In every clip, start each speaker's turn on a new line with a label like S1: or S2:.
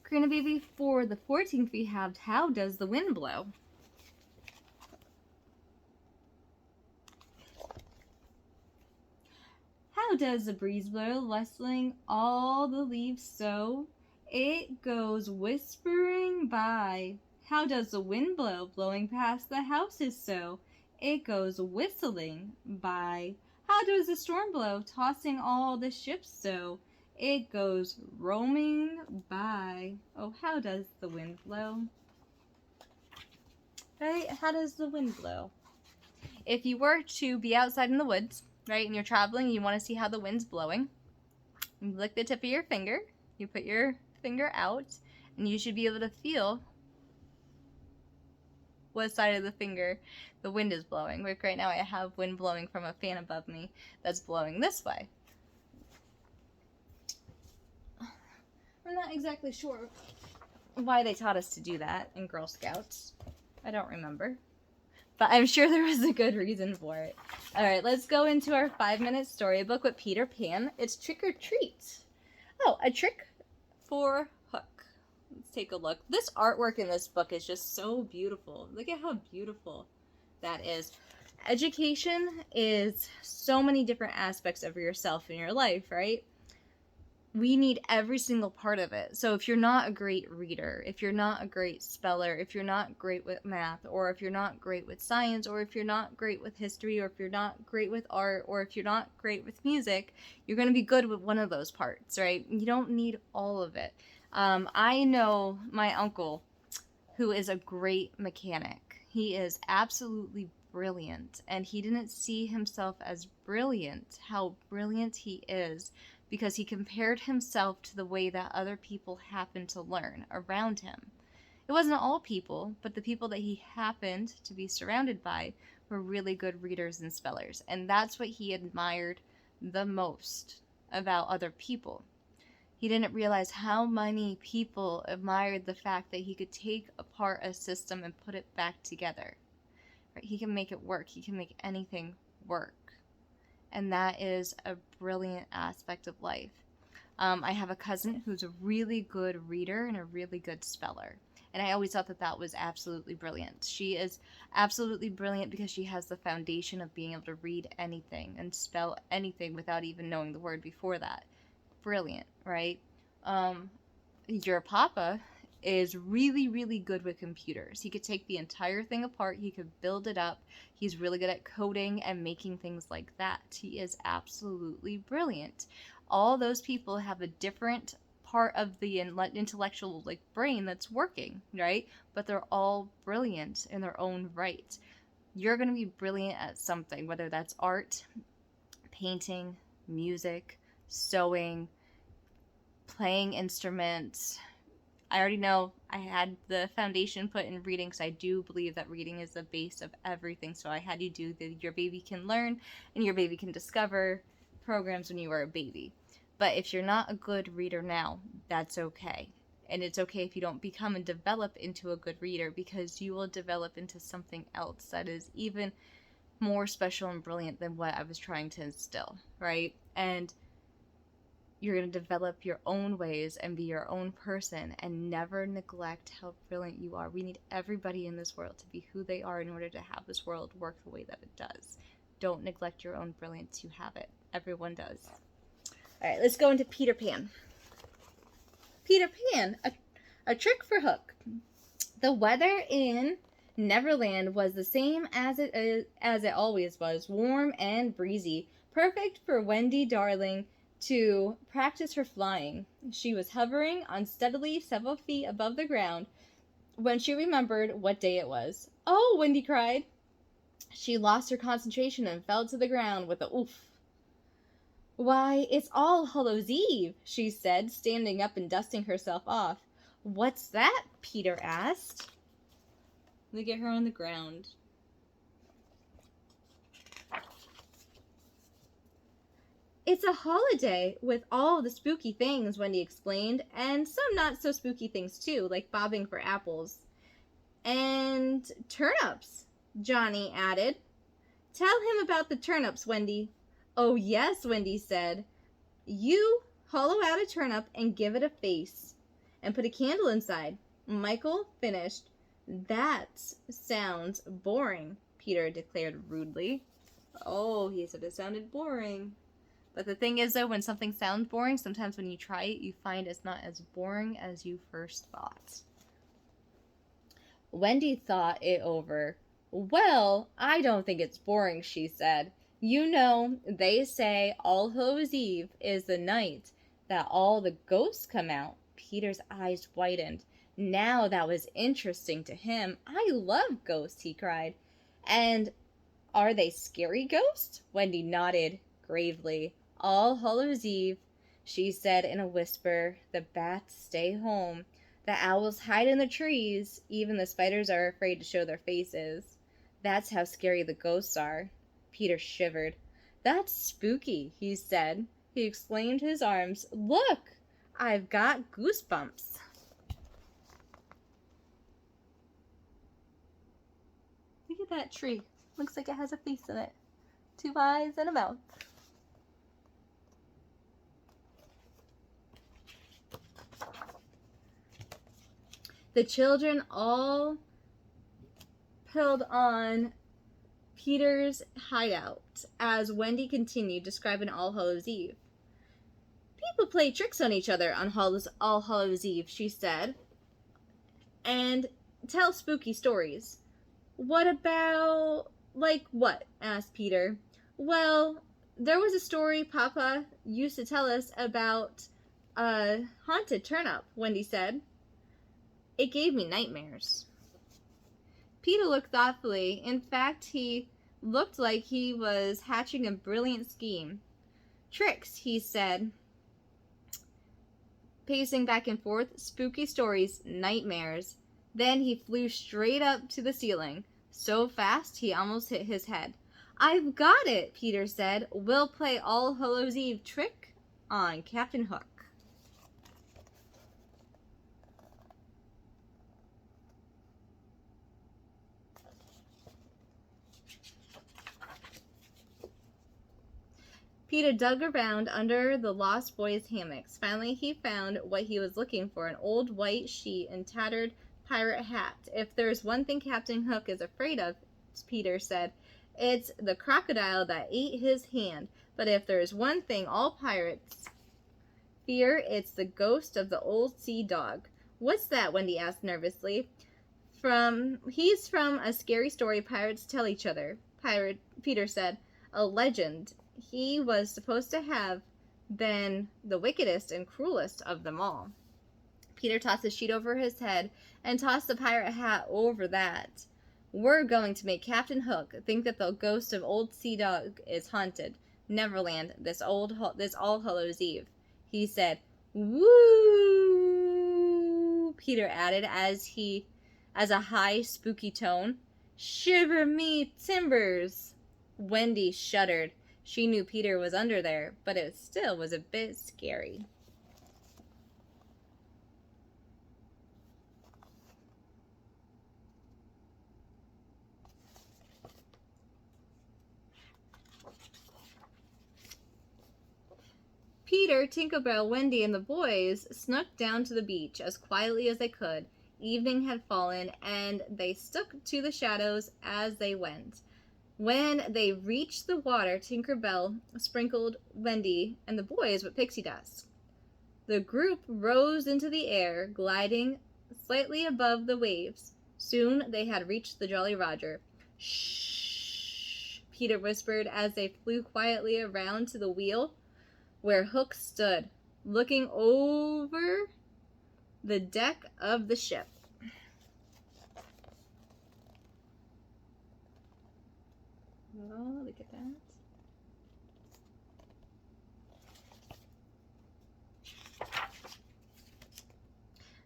S1: Karina baby, for the 14th we have, how does the wind blow? How does the breeze blow, rustling all the leaves so? It goes whispering by. How does the wind blow, blowing past the houses so? It goes whistling by. How does the storm blow, tossing all the ships so? It goes roaming by. Oh, how does the wind blow? Right? How does the wind blow? If you were to be outside in the woods, right, and you're traveling, you want to see how the wind's blowing, you lick the tip of your finger, you put your finger out, and you should be able to feel what side of the finger the wind is blowing. Like right now I have wind blowing from a fan above me that's blowing this way. I'm not exactly sure why they taught us to do that in Girl Scouts. I don't remember. But I'm sure there was a good reason for it. Alright, let's go into our 5-minute storybook with Peter Pan. It's Trick or Treat. Oh, a trick for Hook. Let's take a look. This artwork in this book is just so beautiful. Look at how beautiful that is. Education is so many different aspects of yourself in your life, right? We need every single part of it. So if you're not a great reader, if you're not a great speller, if you're not great with math, or if you're not great with science, or if you're not great with history, or if you're not great with art, or if you're not great with music, you're going to be good with one of those parts, right? You don't need all of it. I know my uncle, who is a great mechanic. He is absolutely brilliant, and he didn't see himself as brilliant, how brilliant he is, because he compared himself to the way that other people happened to learn around him. It wasn't all people, but the people that he happened to be surrounded by were really good readers and spellers, and that's what he admired the most about other people. He didn't realize how many people admired the fact that he could take apart a system and put it back together. Right? He can make it work. He can make anything work. And that is a brilliant aspect of life. I have a cousin who's a really good reader and a really good speller. And I always thought that that was absolutely brilliant. She is absolutely brilliant because she has the foundation of being able to read anything and spell anything without even knowing the word before that. Brilliant, right? Your papa is really, really good with computers. He could take the entire thing apart. He could build it up. He's really good at coding and making things like that. He is absolutely brilliant. All those people have a different part of the intellectual brain that's working, right? But they're all brilliant in their own right. You're going to be brilliant at something, whether that's art, painting, music, sewing, playing instruments. I already know I had the foundation put in reading, because I do believe that reading is the base of everything. So I had you do the Your Baby Can Learn and Your Baby Can Discover programs when you were a baby. But if you're not a good reader now, that's okay. And it's okay if you don't become and develop into a good reader, because you will develop into something else that is even more special and brilliant than what I was trying to instill, right? And you're going to develop your own ways and be your own person, and never neglect how brilliant you are. We need everybody in this world to be who they are in order to have this world work the way that it does. Don't neglect your own brilliance. You have it. Everyone does. All right, let's go into Peter Pan. Peter Pan, a trick for Hook. The weather in Neverland was the same as it always was, warm and breezy, perfect for Wendy darling to practice her flying. She was hovering unsteadily several feet above the ground when she remembered what day it was. "Oh!" Wendy cried. She lost her concentration and fell to the ground with a oof. "Why, it's All Hallows Eve," she said, standing up and dusting herself off. "What's that?" Peter asked. Look at her on the ground. "It's a holiday with all the spooky things," Wendy explained, "and some not so spooky things too, like bobbing for apples." "And turnips," Johnny added. "Tell him about the turnips, Wendy." "Oh yes," Wendy said. "You hollow out a turnip and give it a face, and put a candle inside. Michael finished. That sounds boring, Peter declared rudely. Oh, he said it sounded boring. But the thing is, though, when something sounds boring, sometimes when you try it, you find it's not as boring as you first thought. Wendy thought it over. Well, I don't think it's boring, she said. You know, they say All Hallows Eve is the night that all the ghosts come out. Peter's eyes widened. Now that was interesting to him. I love ghosts, he cried. And are they scary ghosts? Wendy nodded gravely. All Hallows Eve, she said in a whisper. The bats stay home. The owls hide in the trees. Even the spiders are afraid to show their faces. That's how scary the ghosts are. Peter shivered. That's spooky, he said. He exclaimed his arms. Look, I've got goosebumps. Look at that tree. Looks like it has a face in it. 2 eyes and a mouth. The children all piled on Peter's hideout as Wendy continued describing All Hallows Eve. People play tricks on each other on All Hallows Eve, she said, and tell spooky stories. What about, like what? Asked Peter. Well, there was a story Papa used to tell us about a haunted turnip, Wendy said. It gave me nightmares. Peter looked thoughtfully. In fact, he looked like he was hatching a brilliant scheme. Tricks, he said, pacing back and forth. Spooky stories, nightmares. Then he flew straight up to the ceiling, so fast he almost hit his head. I've got it, Peter said. We'll play All Hallows Eve trick on Captain Hook. Peter dug around under the lost boys' hammocks. Finally, he found what he was looking for, an old white sheet and tattered pirate hat. If there's one thing Captain Hook is afraid of, Peter said, it's the crocodile that ate his hand. But if there's one thing all pirates fear, it's the ghost of the old sea dog. What's that? Wendy asked nervously. He's from a scary story pirates tell each other, Peter said. A legend. He was supposed to have been the wickedest and cruelest of them all. Peter tossed the sheet over his head and tossed the pirate hat over that. We're going to make Captain Hook think that the ghost of old sea dog is haunted Neverland this All Hallows Eve. He said, "Woo!" Peter added as a high, spooky tone. Shiver me timbers! Wendy shuddered. She knew Peter was under there, but it still was a bit scary. Peter, Tinkerbell, Wendy, and the boys snuck down to the beach as quietly as they could. Evening had fallen, and they stuck to the shadows as they went. When they reached the water, Tinkerbell sprinkled Wendy and the boys with pixie dust. The group rose into the air, gliding slightly above the waves. Soon they had reached the Jolly Roger. Shh, Peter whispered as they flew quietly around to the wheel where Hook stood, looking over the deck of the ship. Oh, look at that.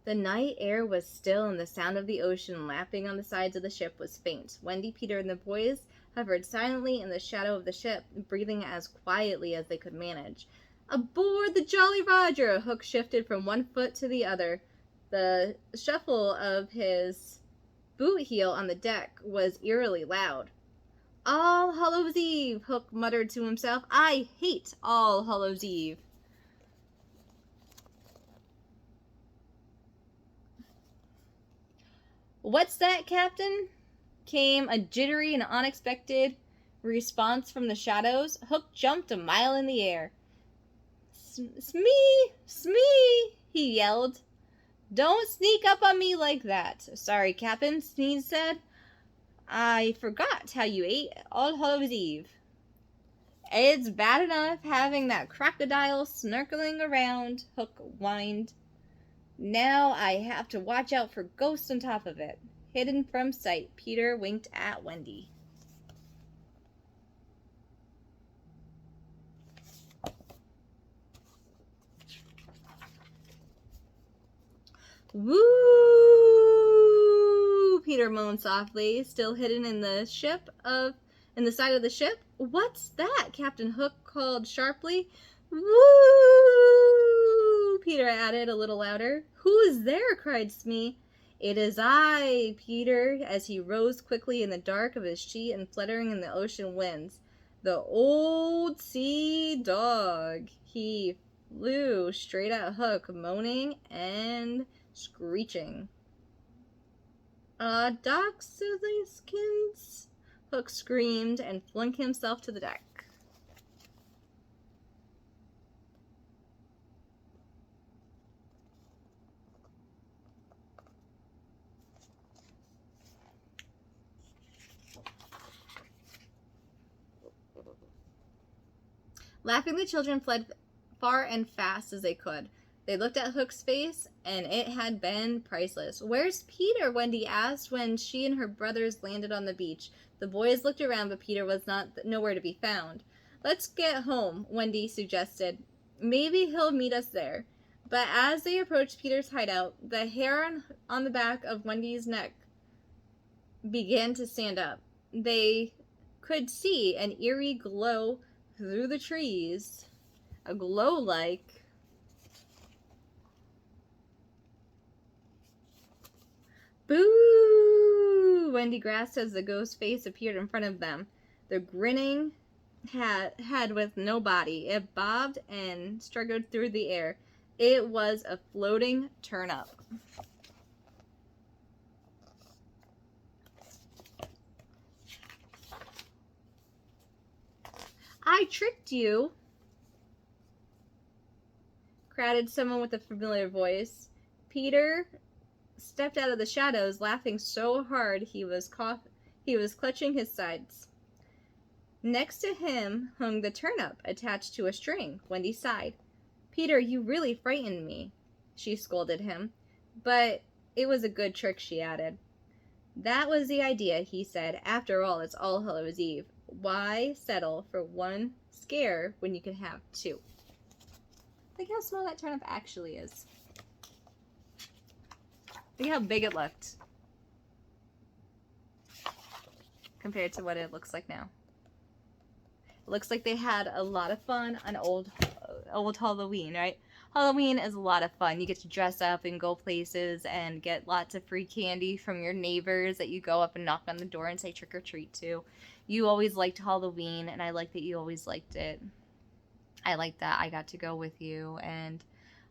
S1: The night air was still and the sound of the ocean lapping on the sides of the ship was faint. Wendy, Peter, and the boys hovered silently in the shadow of the ship, breathing as quietly as they could manage. Aboard the Jolly Roger! Hook shifted from one foot to the other. The shuffle of his boot heel on the deck was eerily loud. All Hallows Eve, Hook muttered to himself. I hate All Hallows Eve. What's that, Captain? Came a jittery and unexpected response from the shadows. Hook jumped a mile in the air. Smee! Smee! He yelled. Don't sneak up on me like that. Sorry, Captain, Sneeze said. I forgot how you ate All Hallows Eve. It's bad enough having that crocodile snarkling around, Hook whined. Now I have to watch out for ghosts on top of it. Hidden from sight, Peter winked at Wendy. Woo! Peter moaned softly, still hidden in the side of the ship. What's that? Captain Hook called sharply. Woo! Peter added a little louder. Who is there? Cried Smee. It is I, Peter, as he rose quickly in the dark of his sheet and fluttering in the ocean winds. The old sea dog. He flew straight at Hook, moaning and screeching. Doxiliskins, Hook screamed and flung himself to the deck. Laughing, the children fled far and fast as they could. They looked at Hook's face, and it had been priceless. Where's Peter? Wendy asked when she and her brothers landed on the beach. The boys looked around, but Peter was nowhere to be found. Let's get home, Wendy suggested. Maybe he'll meet us there. But as they approached Peter's hideout, the hair on the back of Wendy's neck began to stand up. They could see an eerie glow through the trees. A glow like Boo! Wendy grasped as the ghost face appeared in front of them. The grinning head with no body. It bobbed and struggled through the air. It was a floating turnip. I tricked you, crowded someone with a familiar voice. Peter stepped out of the shadows, laughing so hard he was clutching his sides. Next to him hung the turnip, attached to a string. Wendy sighed. Peter, you really frightened me, she scolded him. But it was a good trick, she added. That was the idea, he said. After all, it's All Hallows Eve. Why settle for one scare when you can have two? Think how small that turnip actually is. Think how big it looked compared to what it looks like now. It looks like they had a lot of fun on old Halloween, right? Halloween is a lot of fun. You get to dress up and go places and get lots of free candy from your neighbors that you go up and knock on the door and say trick or treat to. You always liked Halloween, and I like that you always liked it. I like that I got to go with you, and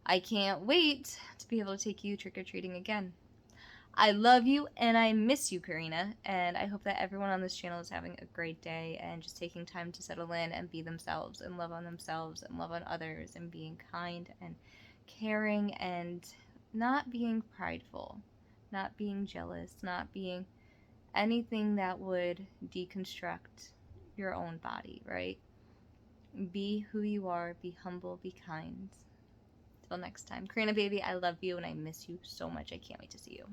S1: I can't wait to be able to take you trick or treating again. I love you and I miss you, Karina, and I hope that everyone on this channel is having a great day and just taking time to settle in and be themselves and love on others and being kind and caring and not being prideful, not being jealous, not being anything that would deconstruct your own body, right? Be who you are, be humble, be kind. Till next time. Karina, baby, I love you and I miss you so much. I can't wait to see you.